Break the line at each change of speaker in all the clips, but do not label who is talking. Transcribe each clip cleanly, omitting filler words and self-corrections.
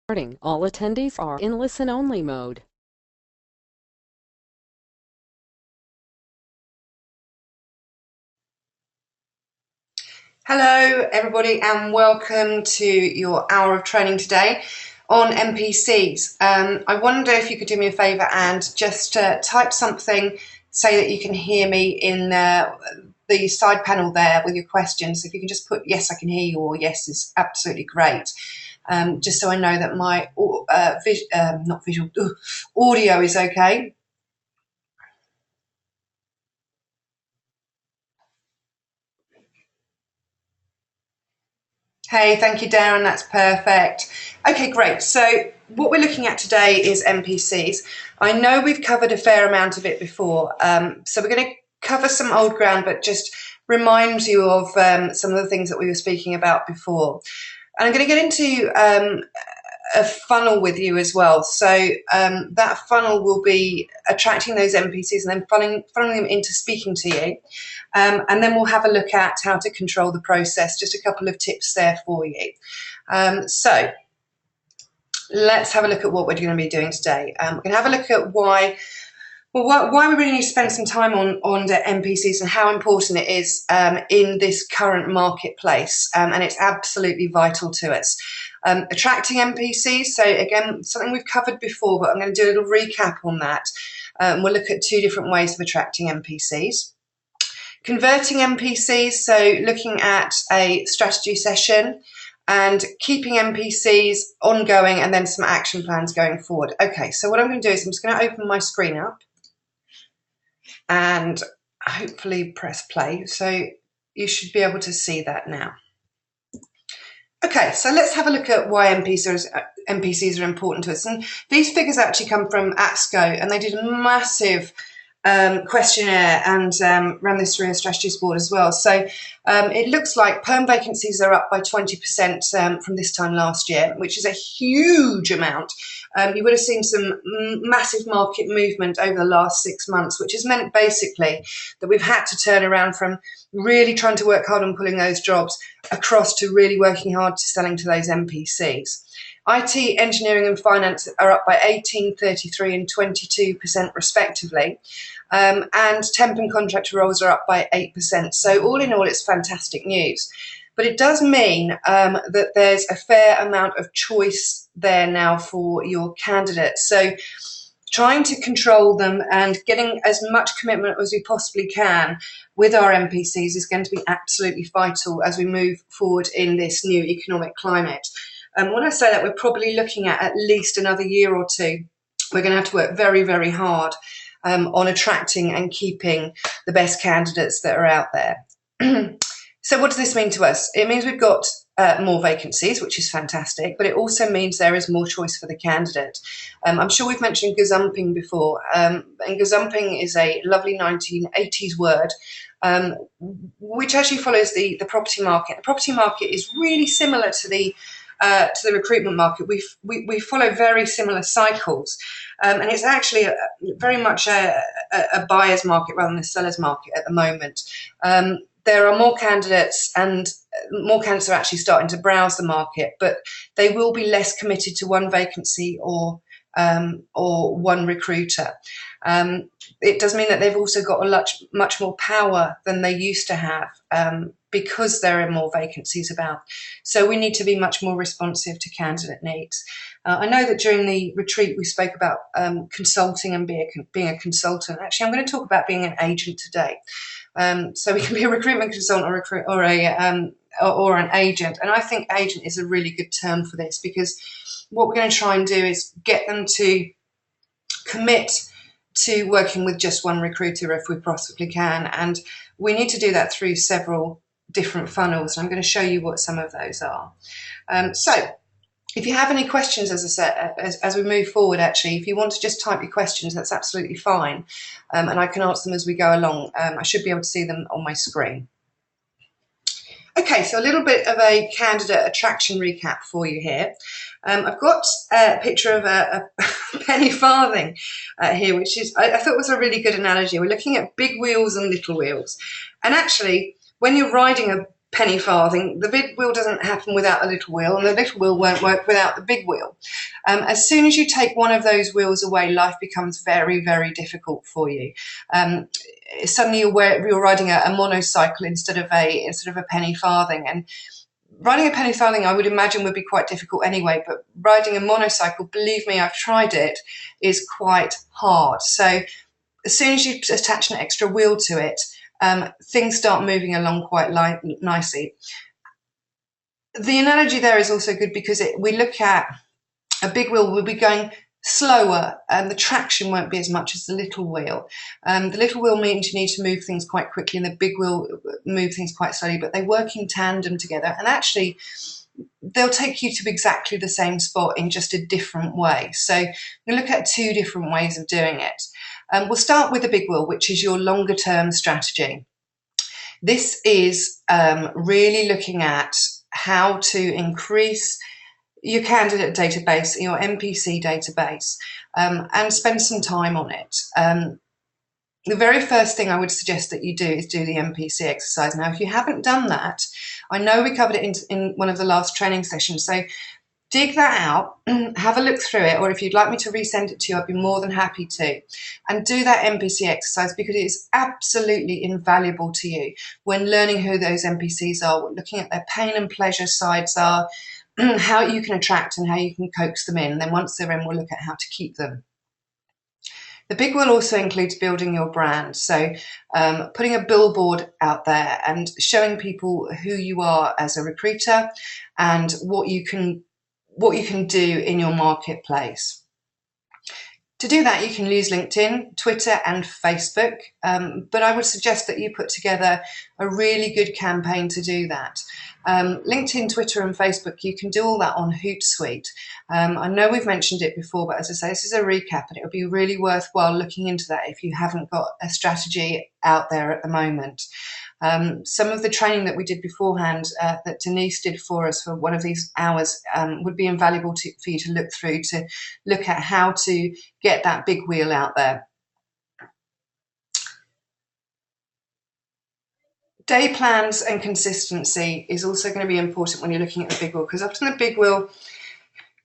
All attendees are in listen-only mode.
Hello everybody and welcome to your hour of training today on MPCs. I wonder if you could do me a favour and just type something, say that you can hear me in the side panel there with your questions. If you can just put yes I can hear you or yes is absolutely great. Just so I know that my audio is okay. Hey, thank you, Darren. That's perfect. Okay, great. So what we're looking at today is MPCs. I know we've covered a fair amount of it before, so we're going to cover some old ground, but just remind you of some of the things that we were speaking about before. And I'm going to get into a funnel with you as well. So that funnel will be attracting those MPCs and then funneling them into speaking to you. And then we'll have a look at how to control the process, just a couple of tips there for you. So let's have a look at what we're going to be doing today. We're going to have a look at why we really need to spend some time on the MPCs and how important it is in this current marketplace. And it's absolutely vital to us. Attracting MPCs, so again, something we've covered before, but I'm going to do a little recap on that. We'll look at two different ways of attracting MPCs. Converting MPCs, so looking at a strategy session and keeping MPCs ongoing and then some action plans going forward. Okay, so what I'm going to do is I'm just going to open my screen up and hopefully press play. So you should be able to see that now. Okay, so let's have a look at why MPCs are important to us. And these figures actually come from ASCO, and they did a massive questionnaire and ran this through a strategies board as well. So it looks like perm vacancies are up by 20% from this time last year, which is a huge amount. You would have seen some massive market movement over the last 6 months, which has meant basically that we've had to turn around from really trying to work hard on pulling those jobs across to really working hard to selling to those MPCs. IT, engineering and finance are up by 18, 33 and 22% respectively. And temp and contractor roles are up by 8%. So all in all, it's fantastic news. But it does mean that there's a fair amount of choice there now for your candidates. So trying to control them and getting as much commitment as we possibly can with our MPCs is going to be absolutely vital as we move forward in this new economic climate. When I say that, we're probably looking at least another year or two. We're going to have to work very, very hard on attracting and keeping the best candidates that are out there. So what does this mean to us? It means we've got more vacancies, which is fantastic, but it also means there is more choice for the candidate. I'm sure we've mentioned gazumping before, and gazumping is a lovely 1980s word, which actually follows the property market. The property market is really similar to the recruitment market. We follow very similar cycles, and it's actually very much a buyer's market rather than a seller's market at the moment. There are more candidates, and more candidates are actually starting to browse the market, but they will be less committed to one vacancy or one recruiter. It does mean that they've also got a much more power than they used to have because there are more vacancies about. So we need to be much more responsive to candidate needs. I know that during the retreat we spoke about consulting and being a consultant. Actually, I'm going to talk about being an agent today. So we can be a recruitment consultant or an agent. And I think agent is a really good term for this, because what we're going to try and do is get them to commit to working with just one recruiter if we possibly can. And we need to do that through several different funnels. And I'm going to show you what some of those are. So if you have any questions, as I said, as we move forward, actually, if you want to just type your questions, that's absolutely fine. And I can answer them as we go along. I should be able to see them on my screen. Okay, so a little bit of a candidate attraction recap for you here. I've got a picture of a penny farthing here, which is, I thought was a really good analogy. We're looking at big wheels and little wheels. And actually, when you're riding penny farthing. The big wheel doesn't happen without the little wheel, and the little wheel won't work without the big wheel. As soon as you take one of those wheels away, life becomes very, very difficult for you. Suddenly you're riding a monocycle instead of a penny farthing, and riding a penny farthing, I would imagine, would be quite difficult anyway, but riding a monocycle, believe me, I've tried it, is quite hard. So as soon as you attach an extra wheel to it, things start moving along quite nicely. The analogy there is also good because we look at a big wheel will be going slower and the traction won't be as much as the little wheel. The little wheel means you need to move things quite quickly, and the big wheel move things quite slowly, but they work in tandem together, and actually they'll take you to exactly the same spot in just a different way. So we'll look at 2 different ways of doing it. We'll start with the big wheel, which is your longer term strategy. This is really looking at how to increase your candidate database, your MPC database, and spend some time on it. The very first thing I would suggest that you do is do the MPC exercise. Now, if you haven't done that, I know we covered it in one of the last training sessions, so dig that out, have a look through it, or if you'd like me to resend it to you, I'd be more than happy to. And do that MPC exercise because it is absolutely invaluable to you when learning who those MPCs are, looking at their pain and pleasure sides are, how you can attract and how you can coax them in. And then once they're in, we'll look at how to keep them. The big wheel also includes building your brand. So putting a billboard out there and showing people who you are as a recruiter and what you can do in your marketplace. To do that, you can use LinkedIn, Twitter, and Facebook, but I would suggest that you put together a really good campaign to do that. LinkedIn, Twitter, and Facebook, you can do all that on Hootsuite. I know we've mentioned it before, but as I say, this is a recap, and it would be really worthwhile looking into that if you haven't got a strategy out there at the moment. Some of the training that we did beforehand that Denise did for us for one of these hours would be invaluable for you to look through to look at how to get that big wheel out there. Day plans and consistency is also going to be important when you're looking at the big wheel, because often the big wheel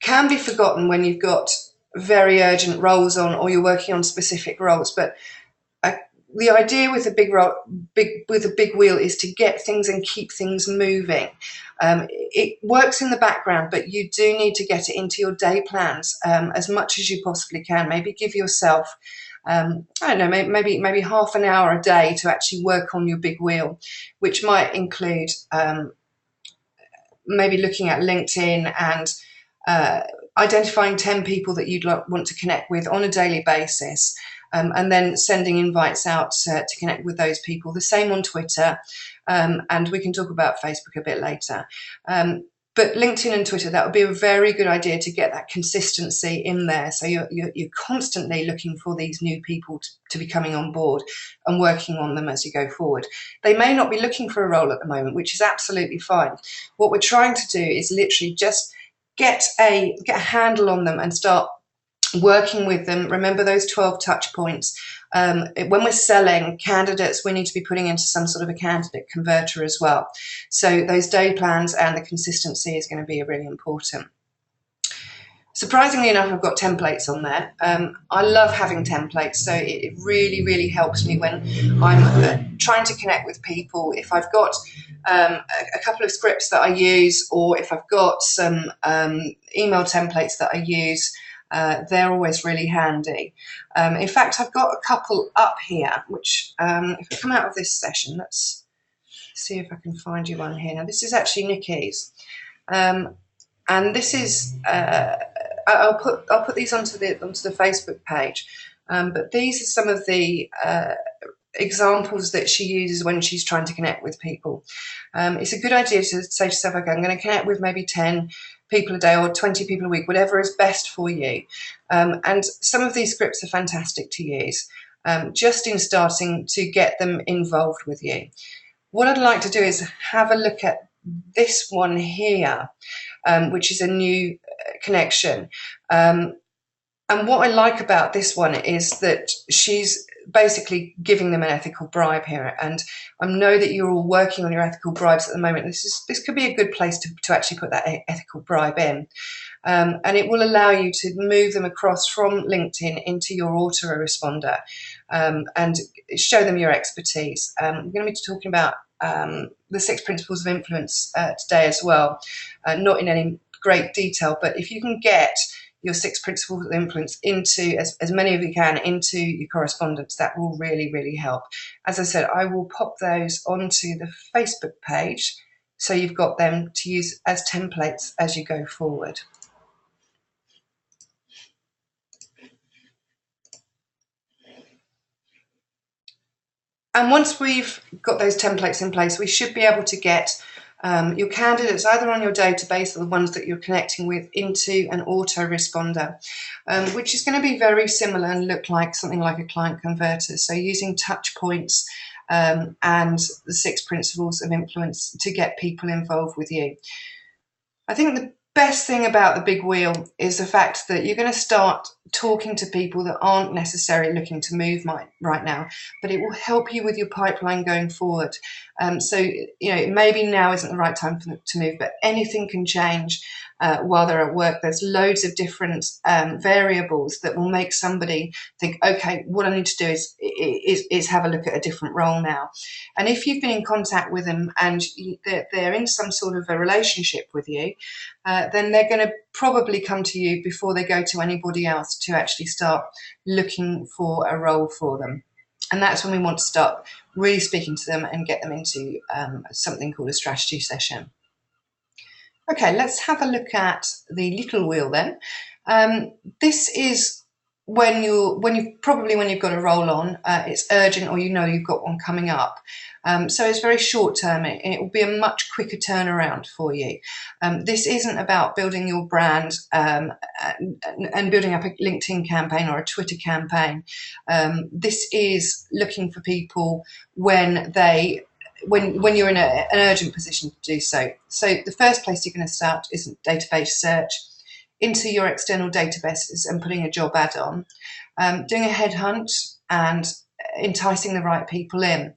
can be forgotten when you've got very urgent roles on or you're working on specific roles. But the idea with a big wheel is to get things and keep things moving. It works in the background, but you do need to get it into your day plans as much as you possibly can. Maybe give yourself, I don't know, maybe half an hour a day to actually work on your big wheel, which might include maybe looking at LinkedIn and identifying 10 people that you'd want to connect with on a daily basis. And then sending invites out to connect with those people. The same on Twitter, and we can talk about Facebook a bit later. But LinkedIn and Twitter, that would be a very good idea to get that consistency in there. So you're constantly looking for these new people to be coming on board and working on them as you go forward. They may not be looking for a role at the moment, which is absolutely fine. What we're trying to do is literally just get a handle on them and start working with them. Remember those 12 touch points. When we're selling candidates, we need to be putting into some sort of a candidate converter as well. So those day plans and the consistency is going to be really important. Surprisingly enough, I've got templates on there. I love having templates, so it really, really helps me when I'm trying to connect with people. If I've got a couple of scripts that I use, or if I've got some email templates that I use, they're always really handy. In fact, I've got a couple up here, which if I come out of this session, let's see if I can find you one here. Now, this is actually Nikki's, and this is I'll put these onto the Facebook page. But these are some of the examples that she uses when she's trying to connect with people. It's a good idea to say to yourself, okay, I'm going to connect with maybe 10 people a day or 20 people a week, whatever is best for you. And some of these scripts are fantastic to use just in starting to get them involved with you. What I'd like to do is have a look at this one here, which is a new connection. And what I like about this one is that she's basically giving them an ethical bribe here. And I know that you're all working on your ethical bribes at the moment. This could be a good place to actually put that ethical bribe in. And it will allow you to move them across from LinkedIn into your autoresponder and show them your expertise. We're going to be talking about the 6 principles of influence today as well, not in any great detail, but if you can get your 6 principles of influence into as many of you can into your correspondence, that will really, really help. As I said, I will pop those onto the Facebook page so you've got them to use as templates as you go forward. And once we've got those templates in place, we should be able to get your candidates either on your database or the ones that you're connecting with into an autoresponder, which is going to be very similar and look like something like a client converter. So using touch points and the 6 principles of influence to get people involved with you. I think the best thing about the big wheel is the fact that you're going to start talking to people that aren't necessarily looking to move right now, but it will help you with your pipeline going forward. So, maybe now isn't the right time for them to move, but anything can change while they're at work. There's loads of different variables that will make somebody think, okay, what I need to do is have a look at a different role now. And if you've been in contact with them and they're in some sort of a relationship with you, then they're going to probably come to you before they go to anybody else to actually start looking for a role for them. And that's when we want to start really speaking to them and get them into something called a strategy session. Okay, let's have a look at the little wheel then. This is when you've got a role on, it's urgent, or you've got one coming up. So it's very short term, and it will be a much quicker turnaround for you. This isn't about building your brand and building up a LinkedIn campaign or a Twitter campaign. This is looking for people when you're in an urgent position to do so. So the first place you're going to start is a database search into your external databases and putting a job ad on, doing a headhunt and enticing the right people in.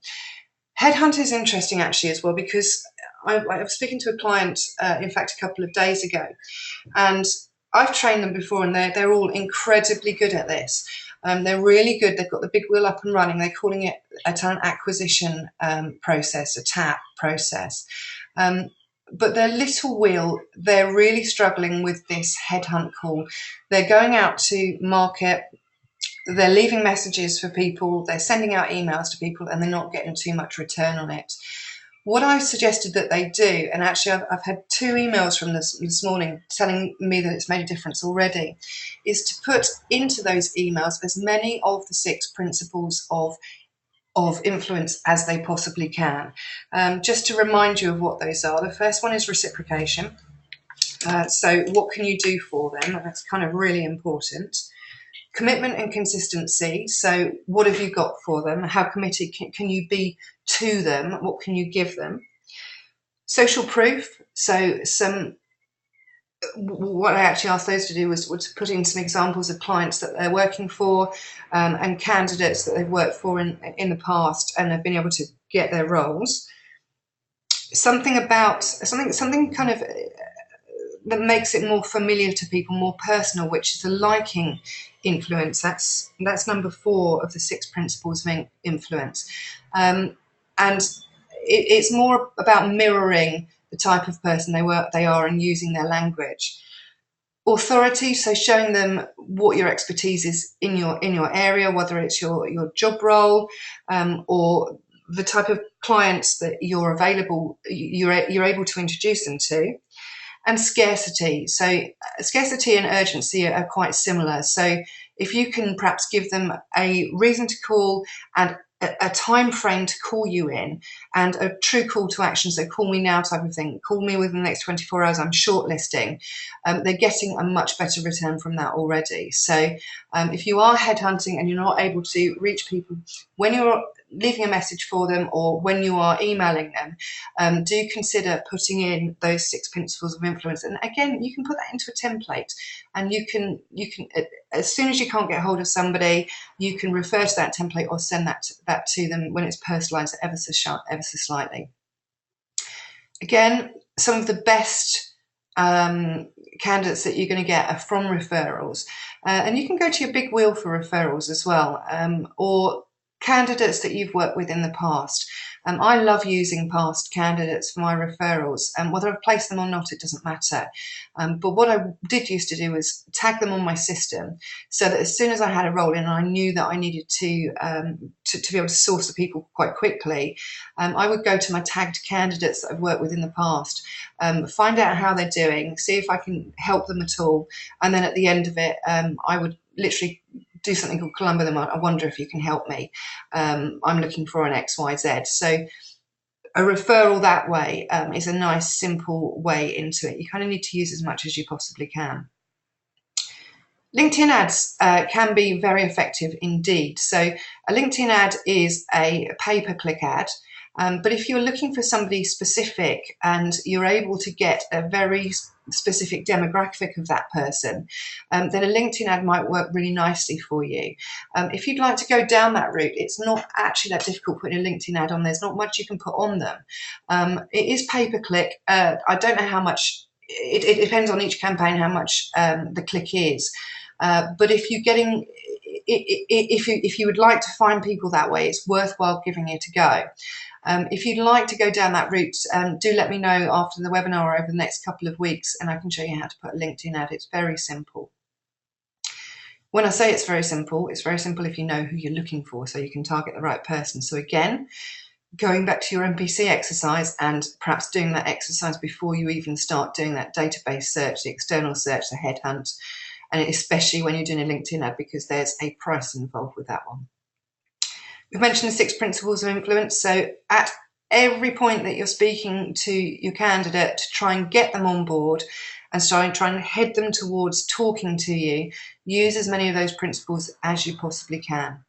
Headhunt is interesting actually as well, because I was speaking to a client, in fact, a couple of days ago, and I've trained them before, and they're all incredibly good at this. They're really good. They've got the big wheel up and running. They're calling it a talent acquisition process, a TAP process. But their little wheel, they're really struggling with this headhunt call. They're going out to market, they're leaving messages for people, they're sending out emails to people, and they're not getting too much return on it. What I suggested that they do, and actually I've had 2 emails from this morning telling me that it's made a difference already, is to put into those emails as many of the 6 principles of influence as they possibly can. Just to remind you of what those are, the first one is reciprocation. So what can you do for them? That's kind of really important. Commitment and consistency. So what have you got for them? How committed can you be to them? What can you give them? Social proof. So what I actually asked those to do was to put in some examples of clients that they're working for and candidates that they've worked for in the past and have been able to get their roles. Something kind of that makes it more familiar to people, more personal, which is a liking influence. That's number 4 of the 6 principles of influence. And it's more about mirroring the type of person they are and using their language. Authority, so showing them what your expertise is in your area, whether it's your job role or the type of clients that you're able to introduce them to. And scarcity. So scarcity and urgency are quite similar. So if you can perhaps give them a reason to call and a time frame to call you in and a true call to action, so call me now type of thing, call me within the next 24 hours, I'm shortlisting, they're getting a much better return from that already. So if you are headhunting and you're not able to reach people when you're leaving a message for them or when you are emailing them, do consider putting in those 6 principles of influence. And again, you can put that into a template, and you can as soon as you can't get hold of somebody, you can refer to that template or send that to them when it's personalised ever so slightly. Again, some of the best candidates that you're going to get are from referrals, and you can go to your big wheel for referrals as well, or candidates that you've worked with in the past. I love using past candidates for my referrals, and whether I've placed them or not, it doesn't matter. But what I did used to do was tag them on my system, so that as soon as I had a role in and I knew that I needed to be able to source the people quite quickly, I would go to my tagged candidates that I've worked with in the past, find out how they're doing, see if I can help them at all, and then at the end of it, I would literally do something called Columba them. I wonder if you can help me. I'm looking for an XYZ. So a referral that way is a nice, simple way into it. You kind of need to use as much as you possibly can. LinkedIn ads can be very effective indeed. So a LinkedIn ad is a pay-per-click ad. But if you're looking for somebody specific and you're able to get a very specific demographic of that person, then a LinkedIn ad might work really nicely for you. If you'd like to go down that route, it's not actually that difficult putting a LinkedIn ad on. There's not much you can put on them. It is pay-per-click. I don't know how much, it depends on each campaign how much the click is. But if you're getting, if you would like to find people that way, it's worthwhile giving it a go. If you'd like to go down that route, do let me know after the webinar or over the next couple of weeks, and I can show you how to put a LinkedIn ad. It's very simple. When I say it's very simple if you know who you're looking for, so you can target the right person. So again, going back to your MPC exercise and perhaps doing that exercise before you even start doing that database search, the external search, the headhunt, and especially when you're doing a LinkedIn ad, because there's a price involved with that one. We've mentioned the 6 principles of influence. So at every point that you're speaking to your candidate, to try and get them on board and try and head them towards talking to you, use as many of those principles as you possibly can.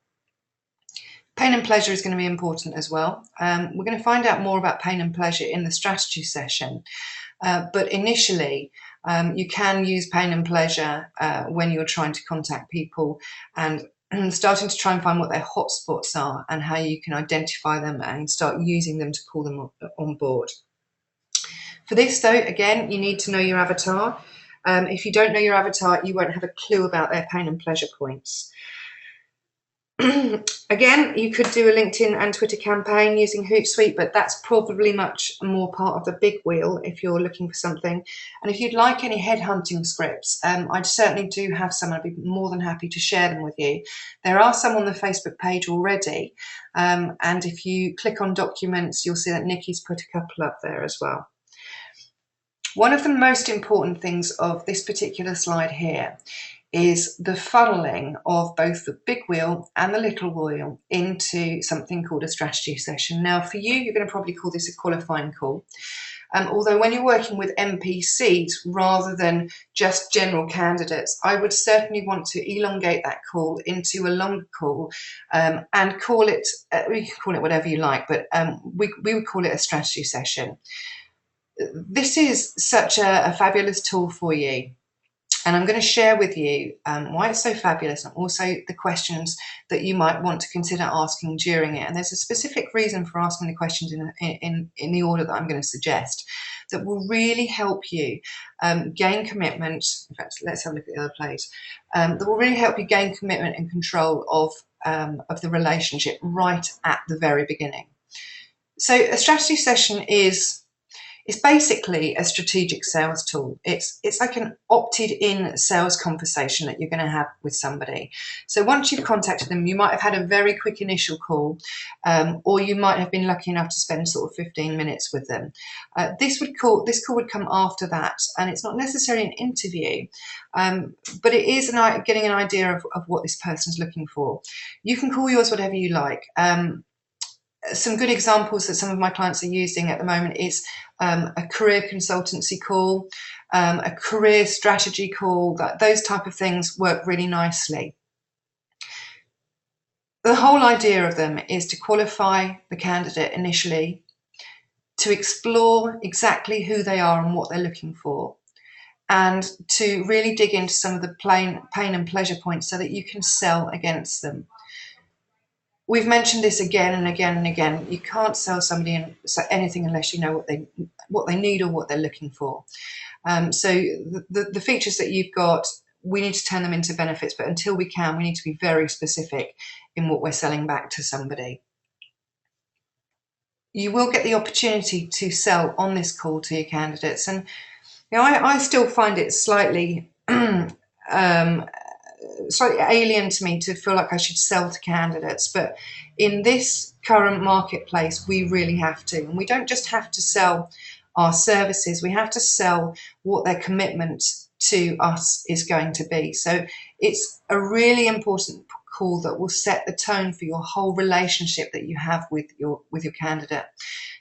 Pain and pleasure is going to be important as well. We're going to find out more about pain and pleasure in the strategy session. But initially, you can use pain and pleasure when you're trying to contact people and starting to try and find what their hotspots are and how you can identify them and start using them to pull them on board. For this, though, again, you need to know your avatar. If you don't know your avatar, you won't have a clue about their pain and pleasure points. Again, you could do a LinkedIn and Twitter campaign using Hootsuite, but that's probably much more part of the big wheel if you're looking for something. And if you'd like any headhunting scripts, I certainly do have some. I'd be more than happy to share them with you. There are some on the Facebook page already. And if you click on documents, you'll see that Nikki's put a couple up there as well. One of the most important things of this particular slide here is the funneling of both the big wheel and the little wheel into something called a strategy session. Now, for you, you're going to probably call this a qualifying call. Although when you're working with MPCs rather than just general candidates, I would certainly want to elongate that call into a longer call and call it, we can call it whatever you like, but we would call it a strategy session. This is such a fabulous tool for you. And I'm going to share with you why it's so fabulous and also the questions that you might want to consider asking during it. And there's a specific reason for asking the questions in the order that I'm going to suggest that will really help you gain commitment. In fact, let's have a look at the other place. That will really help you gain commitment and control of the relationship right at the very beginning. So a strategy session is basically a strategic sales tool. It's like an opted-in sales conversation that you're going to have with somebody. So once you've contacted them, you might have had a very quick initial call, or you might have been lucky enough to spend sort of 15 minutes with them. This call would come after that, and it's not necessarily an interview, but it is getting an idea of what this person's looking for. You can call yours whatever you like. Some good examples that some of my clients are using at the moment is a career consultancy call, a career strategy call. Those type of things work really nicely. The whole idea of them is to qualify the candidate initially, to explore exactly who they are and what they're looking for, and to really dig into some of the pain and pleasure points so that you can sell against them. We've mentioned this again and again and again. You can't sell somebody anything unless you know what they need or what they're looking for. So the features that you've got, we need to turn them into benefits, but until we can, we need to be very specific in what we're selling back to somebody. You will get the opportunity to sell on this call to your candidates, and I still find it slightly slightly alien to me to feel like I should sell to candidates, but in this current marketplace, we really have to. And we don't just have to sell our services, we have to sell what their commitment to us is going to be. So it's a really important call that will set the tone for your whole relationship that you have with your candidate.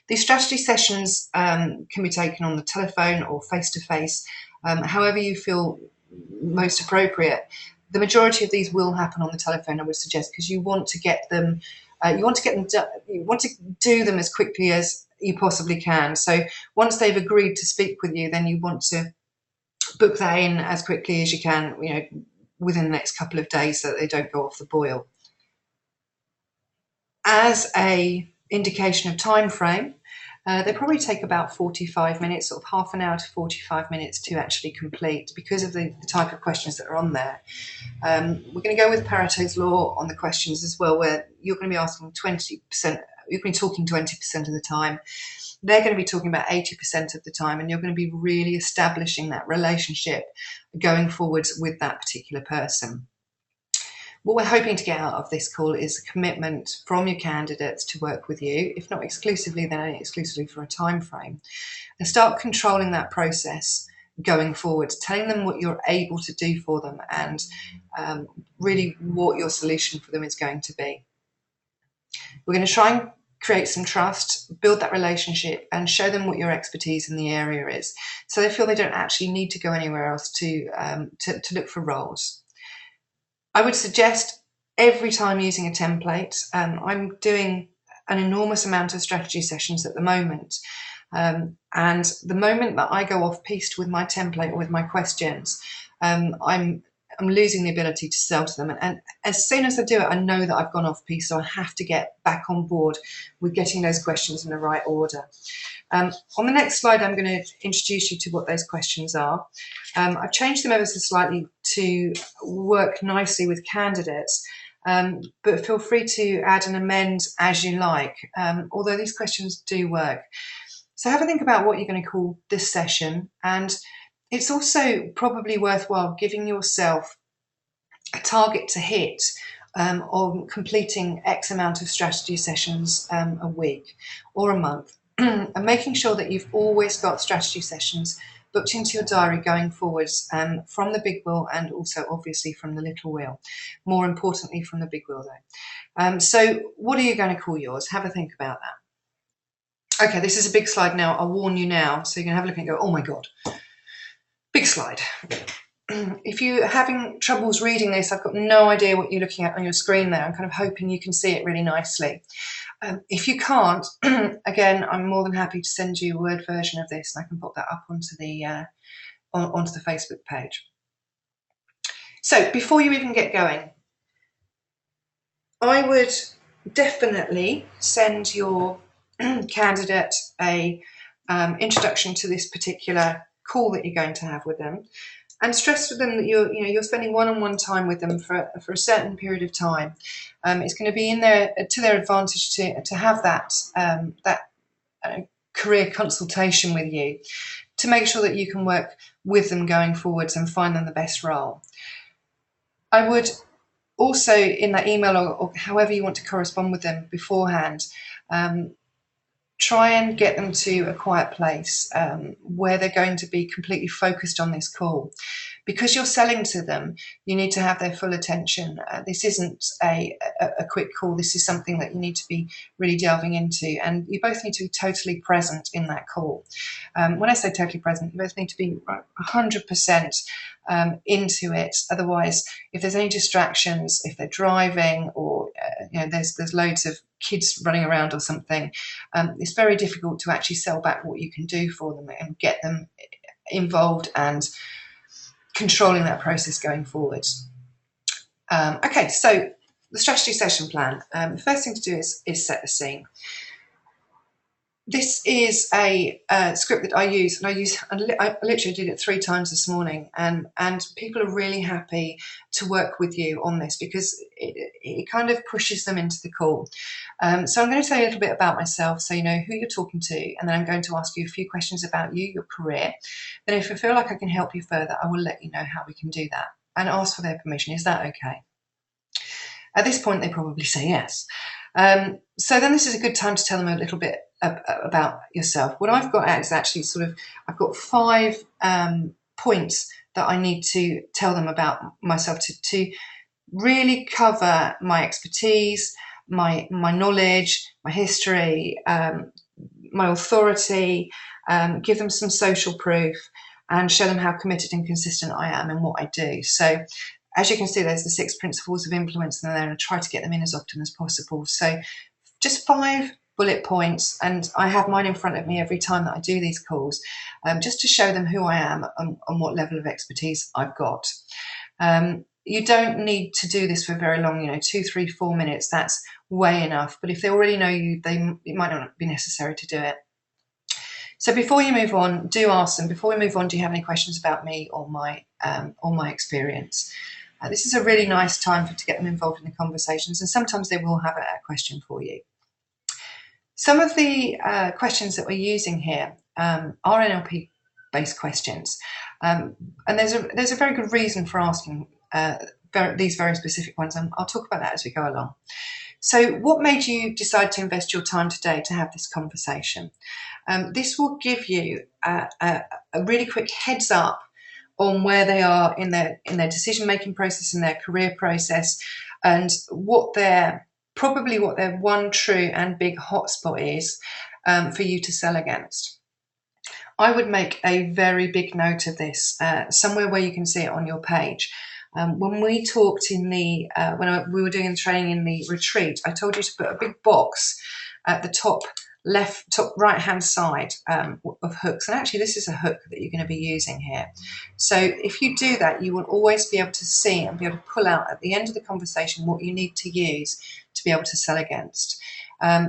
These strategy sessions can be taken on the telephone or face-to-face, however you feel most appropriate. The majority of these will happen on the telephone, I would suggest, because you want to get them, you want to do them as quickly as you possibly can. So once they've agreed to speak with you, then you want to book that in as quickly as you can, within the next couple of days, so that they don't go off the boil. As a indication of time frame, they probably take about 45 minutes, sort of half an hour to 45 minutes to actually complete, because of the type of questions that are on there. We're going to go with Pareto's law on the questions as well, where you're going to be asking 20%, you're going to be talking 20% of the time. They're going to be talking about 80% of the time, and you're going to be really establishing that relationship going forwards with that particular person. What we're hoping to get out of this call is a commitment from your candidates to work with you, if not exclusively, then exclusively for a time frame, and start controlling that process going forward, telling them what you're able to do for them, and really what your solution for them is going to be. We're going to try and create some trust, build that relationship, and show them what your expertise in the area is, so they feel they don't actually need to go anywhere else to look for roles. I would suggest every time using a template. I'm doing an enormous amount of strategy sessions at the moment, and the moment that I go off-piste with my template or with my questions, I'm losing the ability to sell to them. And as soon as I do it, I know that I've gone off-piste, so I have to get back on board with getting those questions in the right order. On the next slide, I'm going to introduce you to what those questions are. I've changed them ever so slightly to work nicely with candidates, but feel free to add and amend as you like, although these questions do work. So have a think about what you're going to call this session, and it's also probably worthwhile giving yourself a target to hit on completing X amount of strategy sessions a week or a month, and making sure that you've always got strategy sessions booked into your diary going forwards, from the big wheel and also obviously from the little wheel. More importantly, from the big wheel though. So what are you going to call yours? Have a think about that. Okay, this is a big slide now. I'll warn you now. So you're going to have a look and go, oh my God, big slide. If you're having troubles reading this, I've got no idea what you're looking at on your screen there. I'm kind of hoping you can see it really nicely. If you can't, again, I'm more than happy to send you a Word version of this, and I can pop that up onto the Facebook page. So before you even get going, I would definitely send your candidate a introduction to this particular call that you're going to have with them, and stress to them that you're spending one-on-one time with them for a certain period of time. It's going to be to their advantage to have that career consultation with you, to make sure that you can work with them going forwards and find them the best role. I would also, in that email or however you want to correspond with them beforehand, try and get them to a quiet place where they're going to be completely focused on this call. because you're selling to them, you need to have their full attention. This isn't a quick call. This is something that you need to be really delving into, and you both need to be totally present in that call. When I say totally present, you both need to be 100% into it. Otherwise, if there's any distractions, if they're driving, or there's loads of kids running around or something, it's very difficult to actually sell back what you can do for them and get them involved and controlling that process going forward. Okay, so the strategy session plan. The first thing to do is set the scene. This is a script that I use, and I literally did it 3 times this morning, and people are really happy to work with you on this because it kind of pushes them into the call. So I'm going to tell you a little bit about myself so you know who you're talking to, and then I'm going to ask you a few questions about you, your career. Then if I feel like I can help you further, I will let you know how we can do that and ask for their permission. Is that okay? At this point, they probably say yes. So then this is a good time to tell them a little bit about yourself. What I've got is actually I've got 5 points that I need to tell them about myself to really cover my expertise, my knowledge, my history, my authority, give them some social proof, and show them how committed and consistent I am in what I do. So as you can see, there's the 6 principles of influence in there, and I try to get them in as often as possible. So just 5 bullet points, and I have mine in front of me every time that I do these calls, just to show them who I am and what level of expertise I've got. You don't need to do this for very long, 2, 3, 4 minutes, that's way enough. But if they already know you, it might not be necessary to do it. So before you move on, do ask them, before we move on, do you have any questions about me or my experience? This is a really nice time to get them involved in the conversations, and sometimes they will have a question for you. Some of the questions that we're using here are NLP-based questions, and there's a very good reason for asking these very specific ones, and I'll talk about that as we go along. So what made you decide to invest your time today to have this conversation? This will give you a really quick heads up on where they are in their decision-making process, in their career process, and what their one true and big hotspot is for you to sell against. I would make a very big note of this, somewhere where you can see it on your page. When we talked in we were doing the training in the retreat, I told you to put a big box at the top right hand side of hooks, and actually this is a hook that you're going to be using here. So if you do that, you will always be able to see and be able to pull out at the end of the conversation what you need to use to be able to sell against.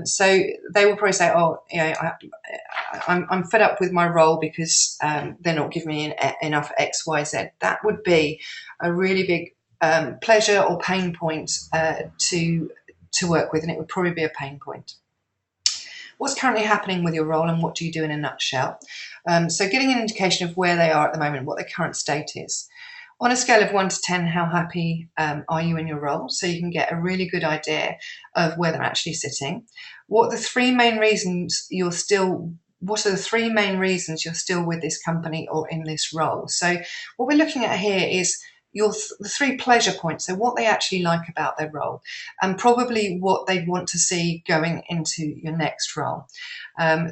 So they will probably say, I'm fed up with my role because they're not giving me enough X, Y, Z. That would be a really big pleasure or pain point to work with, and it would probably be a pain point. What's currently happening with your role, and what do you do in a nutshell? So getting an indication of where they are at the moment, what their current state is. On a scale of 1 to 10, how happy are you in your role? So you can get a really good idea of where they're actually sitting. What are the 3 main reasons you're still with this company or in this role? So what we're looking at here is the 3 pleasure points, so what they actually like about their role, and probably what they want to see going into your next role.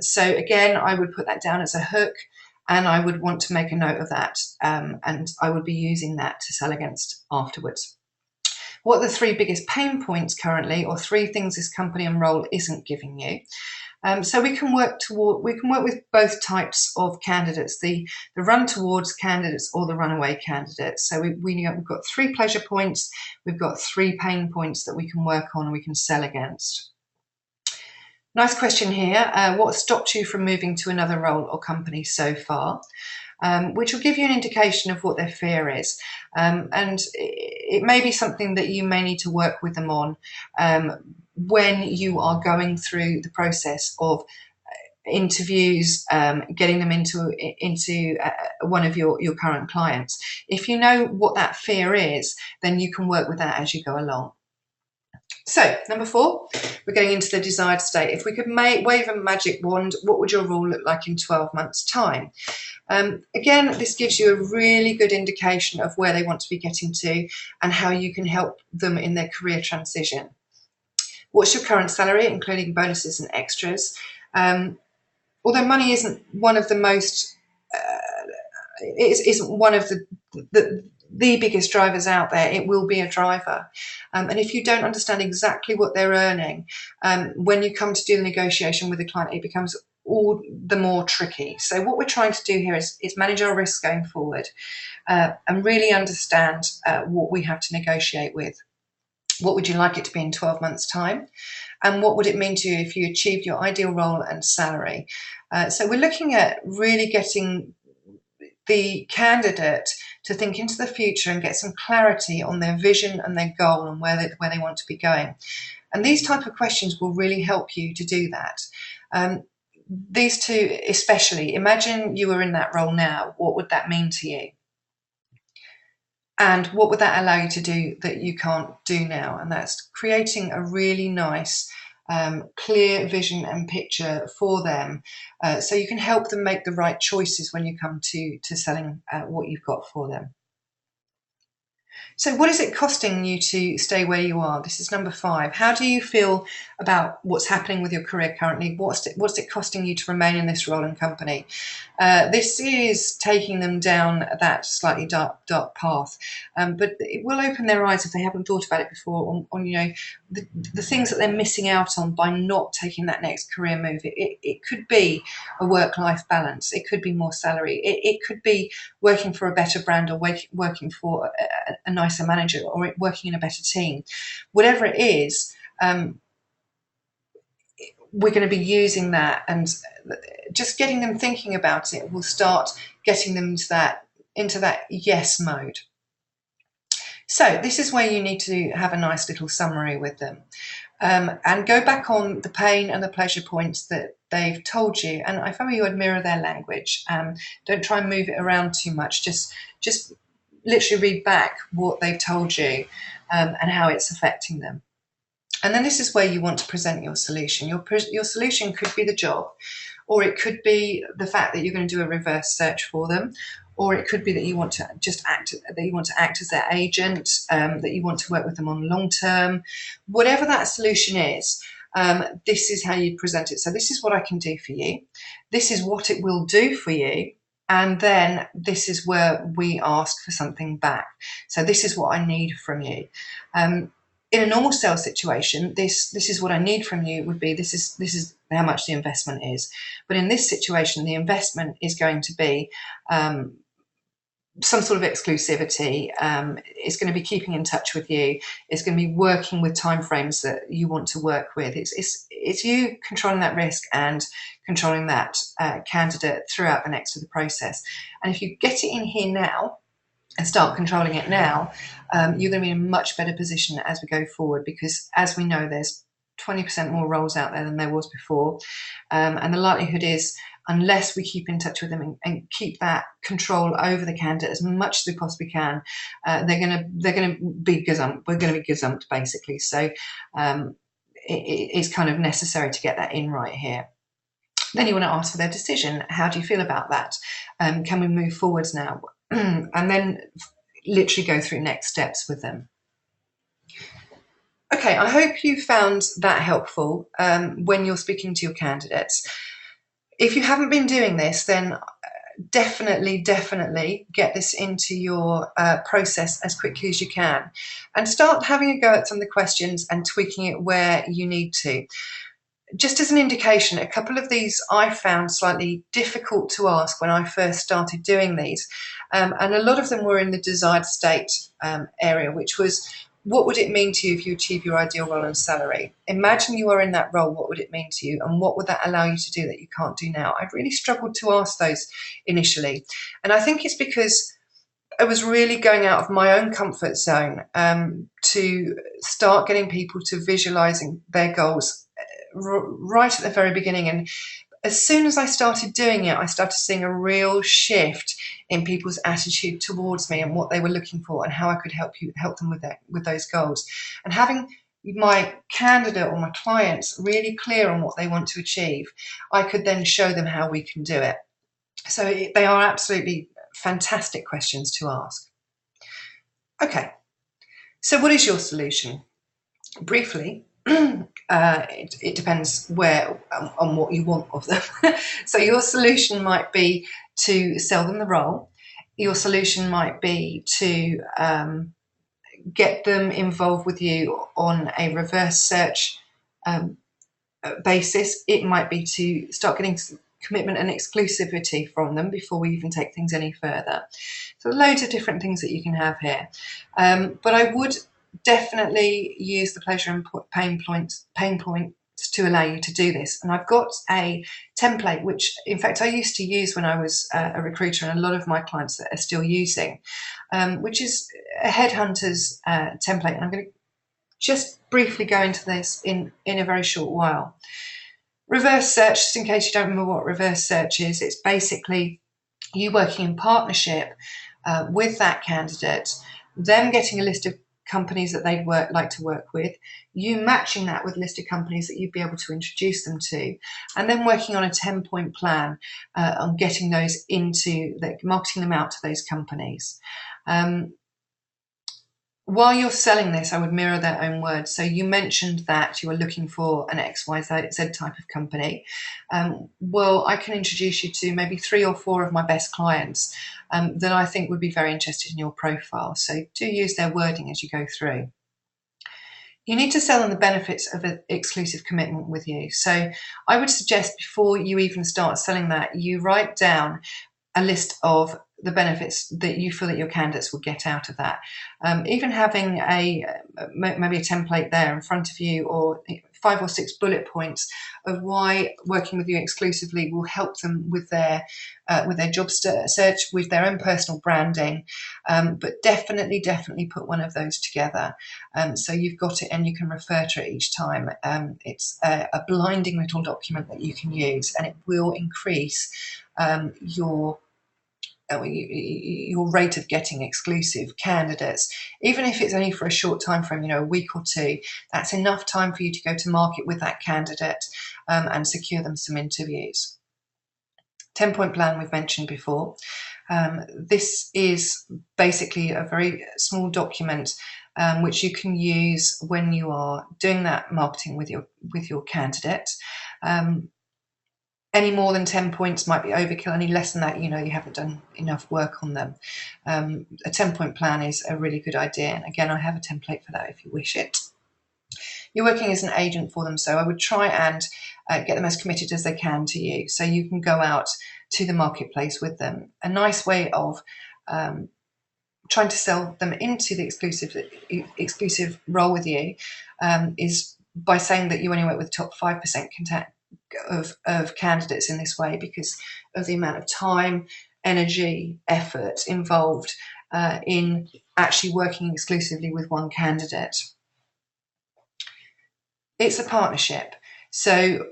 So again, I would put that down as a hook, and I would want to make a note of that, and I would be using that to sell against afterwards. What are the 3 biggest pain points currently, or 3 things this company and role isn't giving you? So we can work with both types of candidates, the run towards candidates or the runaway candidates. So we've got 3 pleasure points, we've got 3 pain points that we can work on and we can sell against. Nice question here. What stopped you from moving to another role or company so far? Which will give you an indication of what their fear is. And it may be something that you may need to work with them on when you are going through the process of interviews, getting them into one of your current clients. If you know what that fear is, then you can work with that as you go along. So, number 4, we're getting into the desired state. If we could wave a magic wand, what would your role look like in 12 months' time? Again, this gives you a really good indication of where they want to be getting to and how you can help them in their career transition. What's your current salary, including bonuses and extras? Although money isn't one of the most, isn't one of the biggest drivers out there, it will be a driver. And if you don't understand exactly what they're earning, when you come to do the negotiation with the client, it becomes all the more tricky. So what we're trying to do here is manage our risks going forward, and really understand what we have to negotiate with. What would you like it to be in 12 months' time? And what would it mean to you if you achieved your ideal role and salary? So we're looking at really getting the candidate to think into the future and get some clarity on their vision and their goal and where they want to be going. And these type of questions will really help you to do that. These two especially, imagine you were in that role now, what would that mean to you? And what would that allow you to do that you can't do now? And that's creating a really nice, clear vision and picture for them, so you can help them make the right choices when you come to selling what you've got for them. So what is it costing you to stay where you are? This is number 5. How do you feel about what's happening with your career currently? What's it costing you to remain in this role and company? This is taking them down that slightly dark path, but it will open their eyes if they haven't thought about it before on the things that they're missing out on by not taking that next career move. It could be a work-life balance. It could be more salary. It could be working for a better brand, or working for a nicer manager, or working in a better team. Whatever it is, we're going to be using that, and just getting them thinking about it will start getting them into that yes mode. So this is where you need to have a nice little summary with them, and go back on the pain and the pleasure points that they've told you. And if I were you, I'd mirror their language. Don't try and move it around too much. Just literally read back what they've told you, and how it's affecting them. And then this is where you want to present your solution. Your solution could be the job, or it could be the fact that you're going to do a reverse search for them, or it could be that you want to act as their agent, that you want to work with them on long term. Whatever that solution is, this is how you present it. So this is what I can do for you. This is what it will do for you. And then this is where we ask for something back. So this is what I need from you. In a normal sales situation, this is what I need from you would be this is how much the investment is. But in this situation, the investment is going to be some sort of exclusivity. It's going to be keeping in touch with you. It's going to be working with timeframes that you want to work with. It's you controlling that risk and controlling that candidate throughout the next of the process. And if you get it in here now and start controlling it now, you're going to be in a much better position as we go forward, because as we know, there's 20% more roles out there than there was before. And the likelihood is, unless we keep in touch with them and keep that control over the candidate as much as we possibly can, they're going to be gazumped. We're going to be gazumped, basically. So it's kind of necessary to get that in right here. Then you want to ask for their decision. How do you feel about that? Can we move forwards now? And then literally go through next steps with them. Okay, I hope you found that helpful when you're speaking to your candidates. If you haven't been doing this, then definitely get this into your process as quickly as you can, and start having a go at some of the questions and tweaking it where you need to. Just as an indication, a couple of these I found slightly difficult to ask when I first started doing these, and a lot of them were in the desired state area, which was, what would it mean to you if you achieve your ideal role and salary? Imagine you are in that role, what would it mean to you? And what would that allow you to do that you can't do now? I've really struggled to ask those initially. And I think it's because I was really going out of my own comfort zone to start getting people to visualizing their goals right at the very beginning. And as soon as I started doing it, I started seeing a real shift in people's attitude towards me and what they were looking for and how I could help them with those goals. And having my candidate or my client's really clear on what they want to achieve, I could then show them how we can do it. So they are absolutely fantastic questions to ask. Okay, so what is your solution? Briefly, it depends where on what you want of them. So your solution might be to sell them the role. Your solution might be to get them involved with you on a reverse search basis. It might be to start getting commitment and exclusivity from them before we even take things any further. So loads of different things that you can have here. But I would definitely use the pleasure and pain points to allow you to do this. And I've got a template, which in fact I used to use when I was a recruiter, and a lot of my clients that are still using, which is a headhunter's template. And I'm going to just briefly go into this in a very short while. Reverse search, just in case you don't remember what reverse search is, it's basically you working in partnership with that candidate, them getting a list of companies that they'd like to work with, you matching that with a list of companies that you'd be able to introduce them to, and then working on a 10-point plan on getting those marketing them out to those companies. While you're selling this, I would mirror their own words. So you mentioned that you were looking for an XYZ type of company. Well, I can introduce you to maybe 3 or 4 of my best clients that I think would be very interested in your profile. So do use their wording as you go through. You need to sell them the benefits of an exclusive commitment with you. So I would suggest before you even start selling that, you write down a list of the benefits that you feel that your candidates will get out of that. Even having maybe a template there in front of you, or 5 or 6 bullet points of why working with you exclusively will help them with their job search, with their own personal branding. But definitely put one of those together. So you've got it and you can refer to it each time. It's a blinding little document that you can use, and it will increase your rate of getting exclusive candidates. Even if it's only for a short time frame, a week or 2, that's enough time for you to go to market with that candidate and secure them some interviews. 10-point plan we've mentioned before. This is basically a very small document which you can use when you are doing that marketing with your candidate. Any more than 10 points might be overkill. Any less than that, you haven't done enough work on them. A 10-point plan is a really good idea. And again, I have a template for that if you wish it. You're working as an agent for them, so I would try and get them as committed as they can to you, so you can go out to the marketplace with them. A nice way of trying to sell them into the exclusive role with you is by saying that you only work with top 5% of candidates in this way, because of the amount of time, energy, effort involved in actually working exclusively with one candidate. It's a partnership. So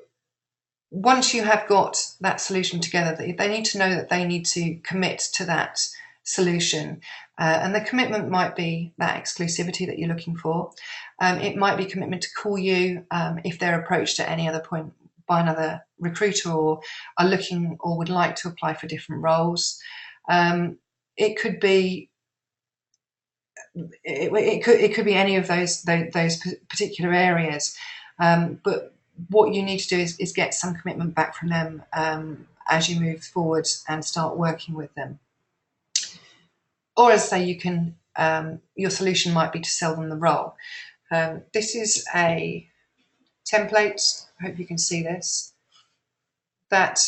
once you have got that solution together, they need to know that they need to commit to that solution. And the commitment might be that exclusivity that you're looking for. It might be commitment to call you if they're approached at any other point by another recruiter, or are looking or would like to apply for different roles. It could be any of those particular areas. But what you need to do is get some commitment back from them as you move forward and start working with them. Or as I say, you can your solution might be to sell them the role. This is a template, I hope you can see this, that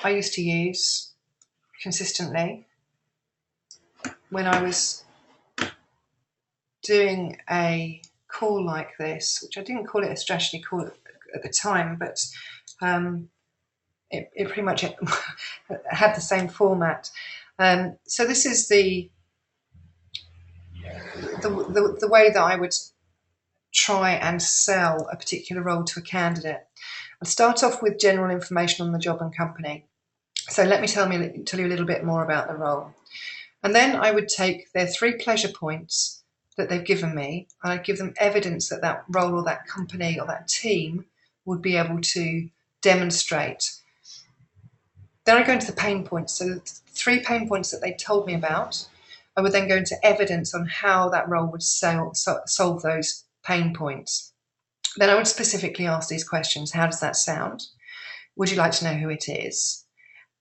I used to use consistently when I was doing a call like this, which I didn't call it a strategy call at the time, but it pretty much had the same format. So this is the way that I would try and sell a particular role to a candidate. I'd start off with general information on the job and company. So let me tell you a little bit more about the role. And then I would take their 3 pleasure points that they've given me, and I give them evidence that that role or that company or that team would be able to demonstrate. Then I go into the pain points. So the 3 pain points that they told me about, I would then go into evidence on how that role would solve those pain points. Then I would specifically ask these questions. How does that sound? Would you like to know who it is?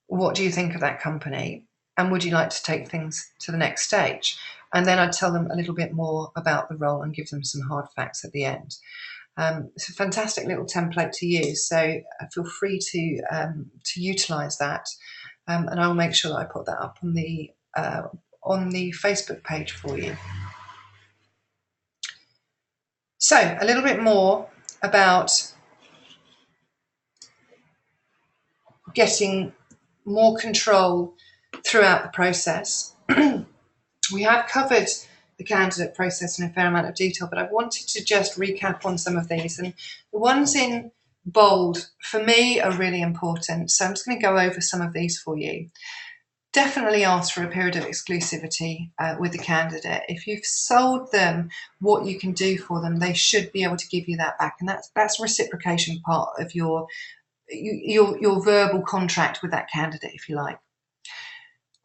What do you think of that company? And would you like to take things to the next stage? And then I'd tell them a little bit more about the role and give them some hard facts at the end. It's a fantastic little template to use, so feel free to utilise that, and I'll make sure that I put that up on the Facebook page for you. So a little bit more about getting more control throughout the process. We have covered the candidate process in a fair amount of detail, but I wanted to just recap on some of these. And the ones in bold, for me, are really important. So I'm just going to go over some of these for you. Definitely ask for a period of exclusivity with the candidate. If you've sold them what you can do for them, they should be able to give you that back. And that's a reciprocation part of your verbal contract with that candidate, if you like.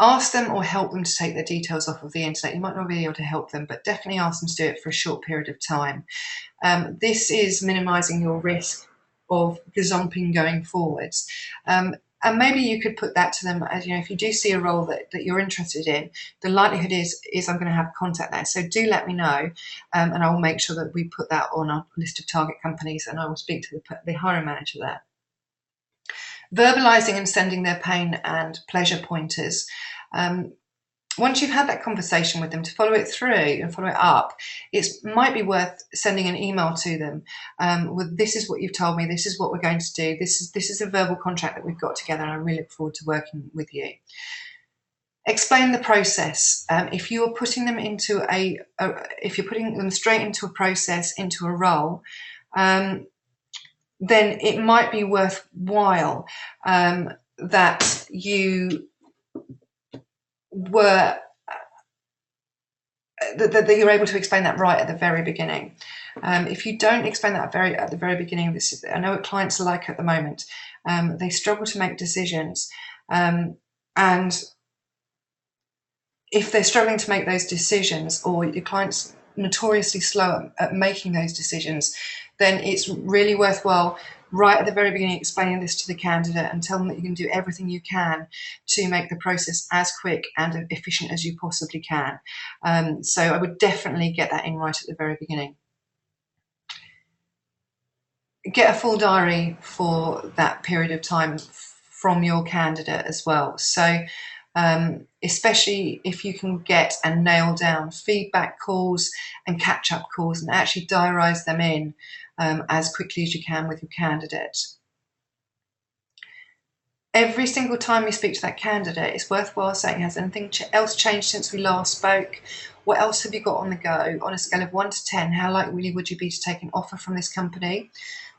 Ask them or help them to take their details off of the internet. You might not be able to help them, but definitely ask them to do it for a short period of time. This is minimising your risk of gazumping going forwards. And maybe you could put that to them as, if you do see a role that you're interested in, the likelihood is I'm going to have contact there. So do let me know, and I will make sure that we put that on our list of target companies, and I will speak to the hiring manager there. Verbalising and sending their pain and pleasure pointers. Once you've had that conversation with them, to follow it through and follow it up, it might be worth sending an email to them with, this is what you've told me, this is what we're going to do, this is a verbal contract that we've got together, and I really look forward to working with you. Explain the process. If you're putting them into if you're putting them straight into a process, into a role, then it might be worthwhile that you were that you're able to explain that right at the very beginning. If you don't explain that at the very beginning, I know what clients are like at the moment. They struggle to make decisions, and if they're struggling to make those decisions, or your client's notoriously slow at making those decisions, then it's really worthwhile right at the very beginning explaining this to the candidate and tell them that you can do everything you can to make the process as quick and efficient as you possibly can. So I would definitely get that in right at the very beginning. Get a full diary for that period of time from your candidate as well. So especially if you can get and nail down feedback calls and catch-up calls and actually diarise them in as quickly as you can with your candidate. Every single time you speak to that candidate, it's worthwhile saying, has anything else changed since we last spoke? What else have you got on the go? On a scale of 1 to 10, how likely would you be to take an offer from this company?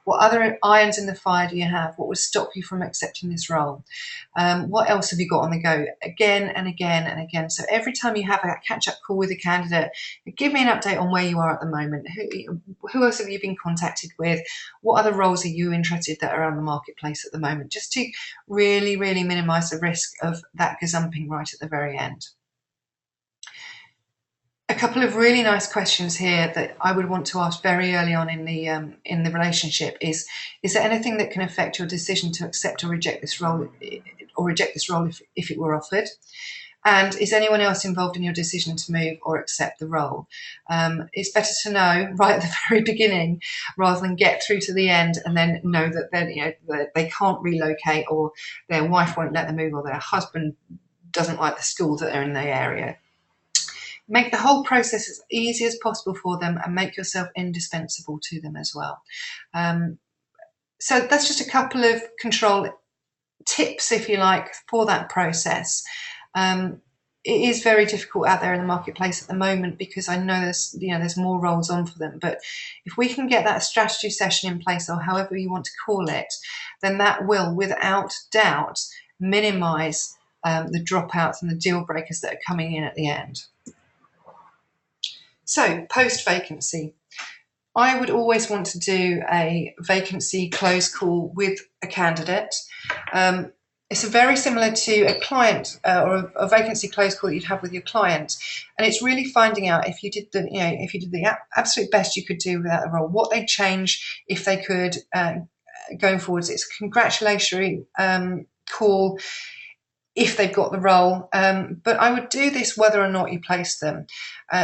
What other irons in the fire do you have? What would stop you from accepting this role? What else have you got on the go? Again and again and again. So every time you have a catch-up call with a candidate, give me an update on where you are at the moment. Who else have you been contacted with? What other roles are you interested that are on the marketplace at the moment? Just to really, really minimise the risk of that gazumping right at the very end. A couple of really nice questions here that I would want to ask very early on in the relationship is there anything that can affect your decision to accept or reject this role, if it were offered? And is anyone else involved in your decision to move or accept the role? It's better to know right at the very beginning rather than get through to the end and then know that they can't relocate, or their wife won't let them move, or their husband doesn't like the school that they're in the area. Make the whole process as easy as possible for them, and make yourself indispensable to them as well. So that's just a couple of control tips, if you like, for that process. It is very difficult out there in the marketplace at the moment, because I know there's more roles on for them. But if we can get that strategy session in place, or however you want to call it, then that will, without doubt, minimise the dropouts and the deal breakers that are coming in at the end. So post-vacancy, I would always want to do a vacancy close call with a candidate. It's very similar to a client or a vacancy close call that you'd have with your client, and it's really finding out if you did the absolute best you could do without the role, what they'd change if they could going forwards. It's a congratulatory call if they've got the role, but I would do this whether or not you place them.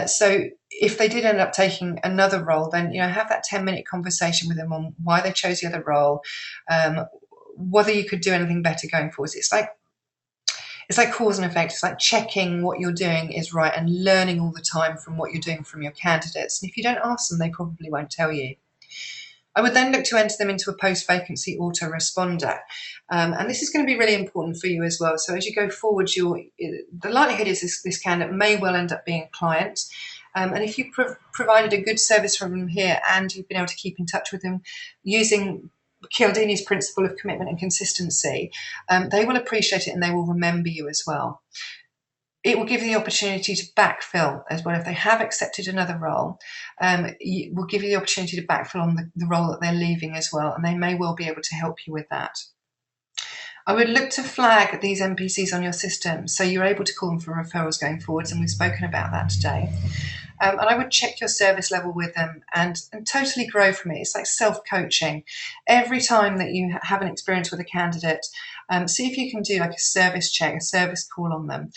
So if they did end up taking another role, then have that 10-minute conversation with them on why they chose the other role, whether you could do anything better going forwards. It's like cause and effect. It's like checking what you're doing is right and learning all the time from what you're doing from your candidates. And if you don't ask them, they probably won't tell you. I would then look to enter them into a post-vacancy autoresponder. And this is going to be really important for you as well. So as you go forward, the likelihood is this candidate may well end up being a client. And if you provided a good service from them here and you've been able to keep in touch with them using Cialdini's principle of commitment and consistency, they will appreciate it and they will remember you as well. It will give you the opportunity to backfill as well. If they have accepted another role, it will give you the opportunity to backfill on the role that they're leaving as well, and they may well be able to help you with that. I would look to flag these MPCs on your system so you're able to call them for referrals going forwards, and we've spoken about that today. And I would check your service level with them and totally grow from it. It's like self-coaching. Every time that you have an experience with a candidate, see if you can do like a service check, a service call on them,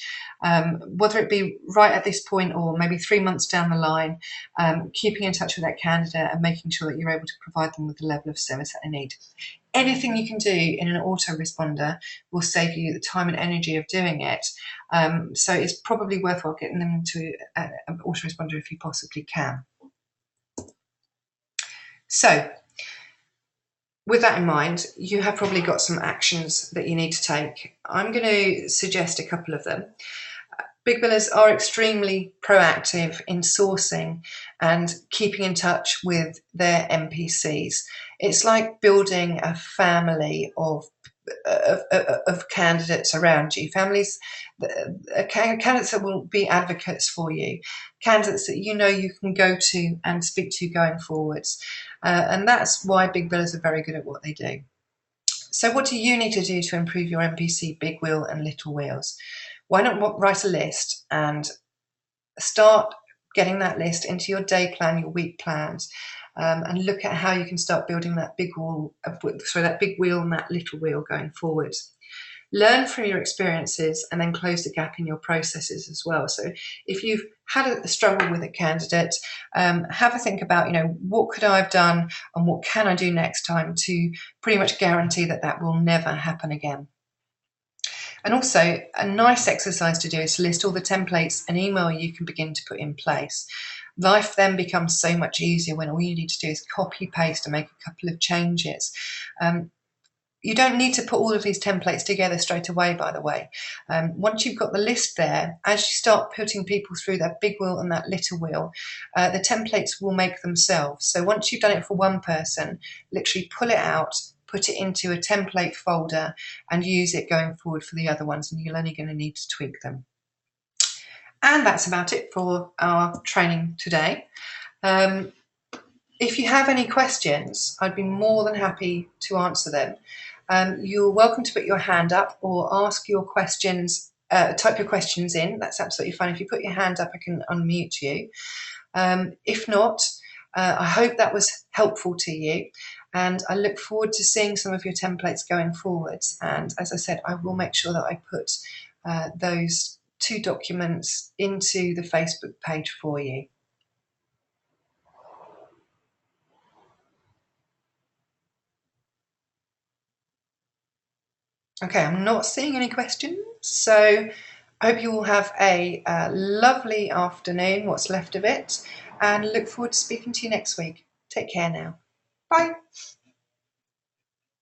whether it be right at this point or maybe 3 months down the line, keeping in touch with that candidate and making sure that you're able to provide them with the level of service that they need. Anything you can do in an autoresponder will save you the time and energy of doing it. So it's probably worthwhile getting them into an autoresponder if you possibly can. So with that in mind, you have probably got some actions that you need to take. I'm going to suggest a couple of them. Big billers are extremely proactive in sourcing and keeping in touch with their MPCs. It's like building a family of candidates around you, candidates that will be advocates for you, candidates that you can go to and speak to going forwards. And that's why big billers are very good at what they do. So what do you need to do to improve your MPC big wheel and little wheels? Why not write a list and start getting that list into your day plan, your week plans, and look at how you can start building that big wheel and that little wheel going forwards. Learn from your experiences and then close the gap in your processes as well. So if you've had a struggle with a candidate, have a think about, what could I have done and what can I do next time to pretty much guarantee that will never happen again. And also, a nice exercise to do is to list all the templates and email you can begin to put in place. Life then becomes so much easier when all you need to do is copy, paste and make a couple of changes. You don't need to put all of these templates together straight away, by the way. Once you've got the list there, as you start putting people through that big wheel and that little wheel, the templates will make themselves. So once you've done it for one person, literally pull it out, put it into a template folder and use it going forward for the other ones, and you're only going to need to tweak them. And that's about it for our training today. If you have any questions, I'd be more than happy to answer them. You're welcome to put your hand up or ask your questions, type your questions in. That's absolutely fine. If you put your hand up, I can unmute you. If not, I hope that was helpful to you. And I look forward to seeing some of your templates going forwards. And as I said, I will make sure that I put those 2 documents into the Facebook page for you. Okay, I'm not seeing any questions. So I hope you all have a lovely afternoon, what's left of it, and look forward to speaking to you next week. Take care now. Bye.